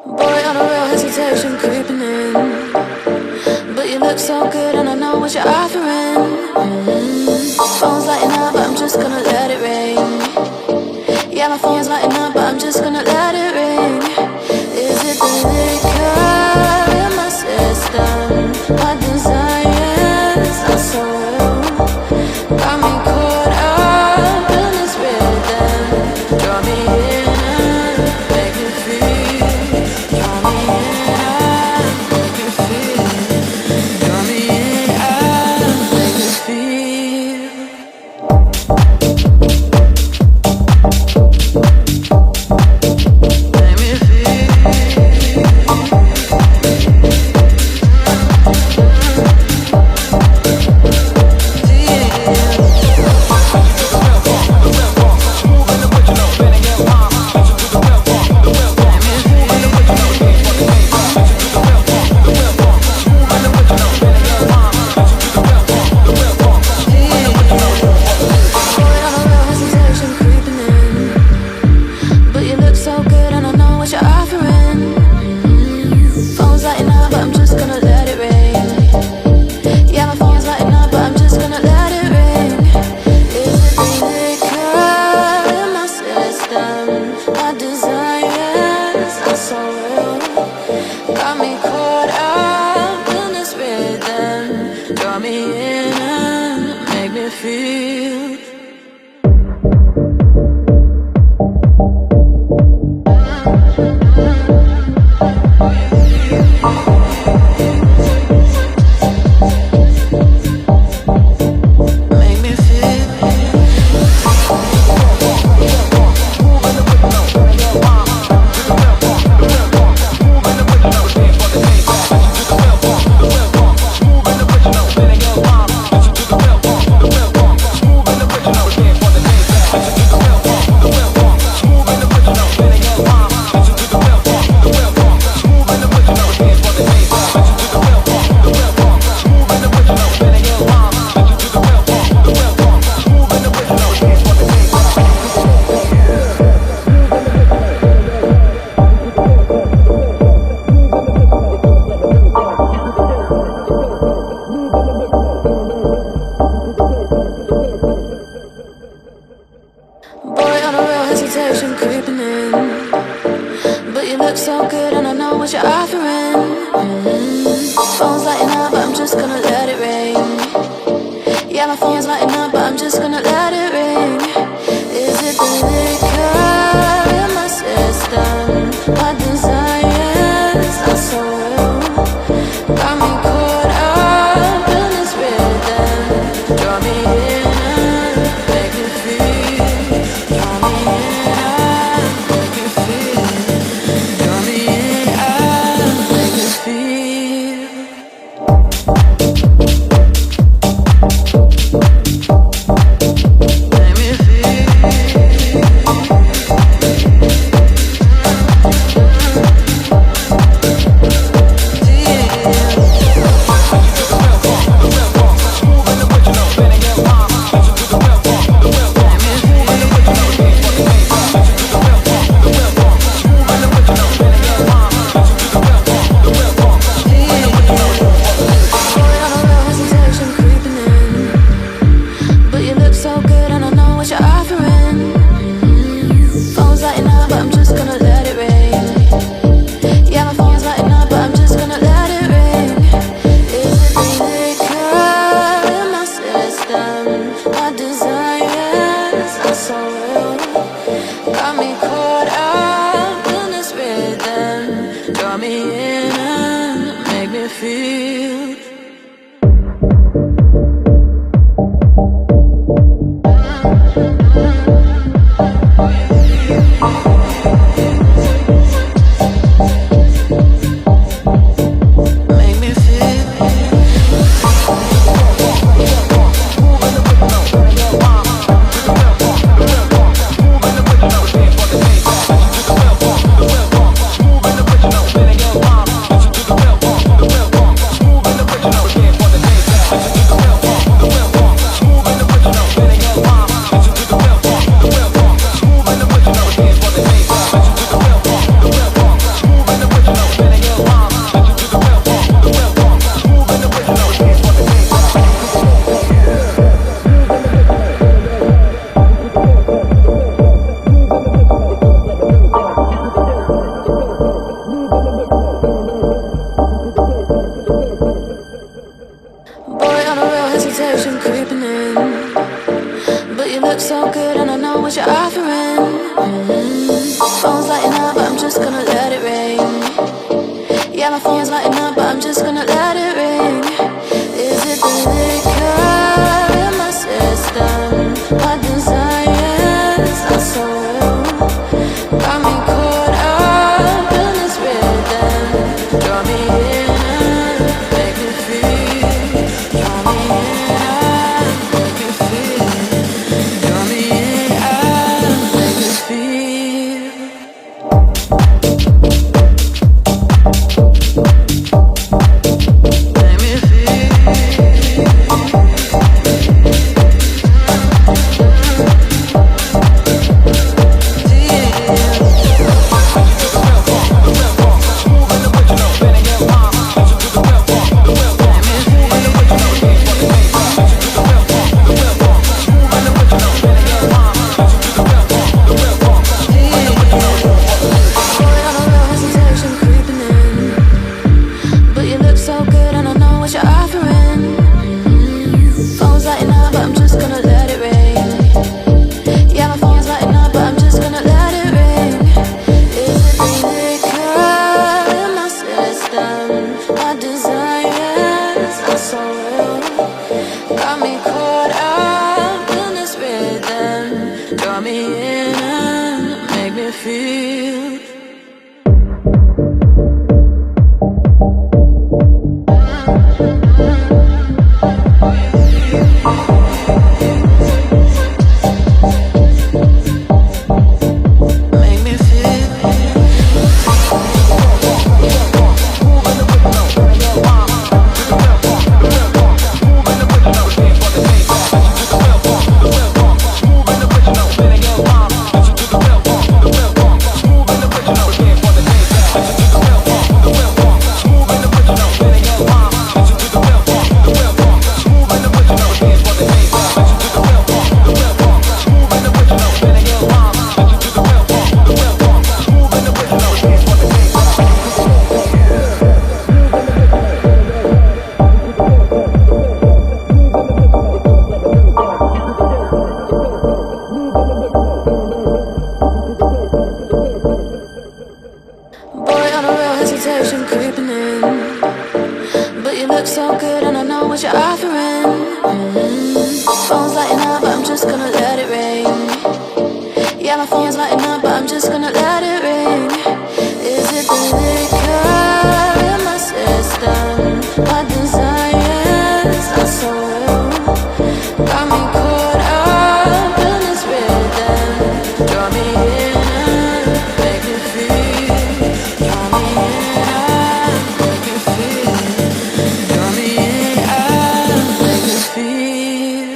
Boy, on a real hesitation creeping in, but you look so good and I know what you're offering. Phone's lighting up, but I'm just gonna let it ring. Yeah, my phone's lighting up, but I'm just gonna let it ring. Is it the liquor in my system? My desires are so real. Got me caught up in this rhythm. Draw me in and make me feel. Draw me in and make me feel. Draw me in and make me feel. Make me feel. Creeping in, but you look so good and I know what you're offering. Phone's lighting up, but I'm just gonna let it ring. Yeah, my phone's lighting up, but I'm just gonna let it ring. Is it the liquor in my system? My desires are so real. Got me caught up in this rhythm. Draw me in and make me feel. Draw me in and make me feel. Draw me in and make me feel. Make me feel. just gonna let it rain. Yeah, my phone's lighting up, but I'm just gonna let it ring. Is it the liquor in my system? My desires are so real. Got me caught up in this rhythm. Draw me in and make me feel. Draw me in and make me feel. Draw me in and make me feel. Make me feel. Creeping in, but you look so good and I know what you're offering. Phone's lighting up, but I'm just gonna let it rain. Yeah, my phone's lighting up, but I'm just gonna let it ring. Is it the liquor in my system? My desires are so real. Got me caught up in this rhythm. Draw me in and make me feel. Draw me in. Feel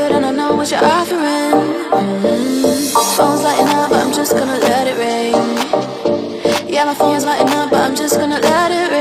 good and I know what you're offering. Phone's lighting up, but I'm just gonna let it rain. Yeah, my phone's lighting up, but I'm just gonna let it rain.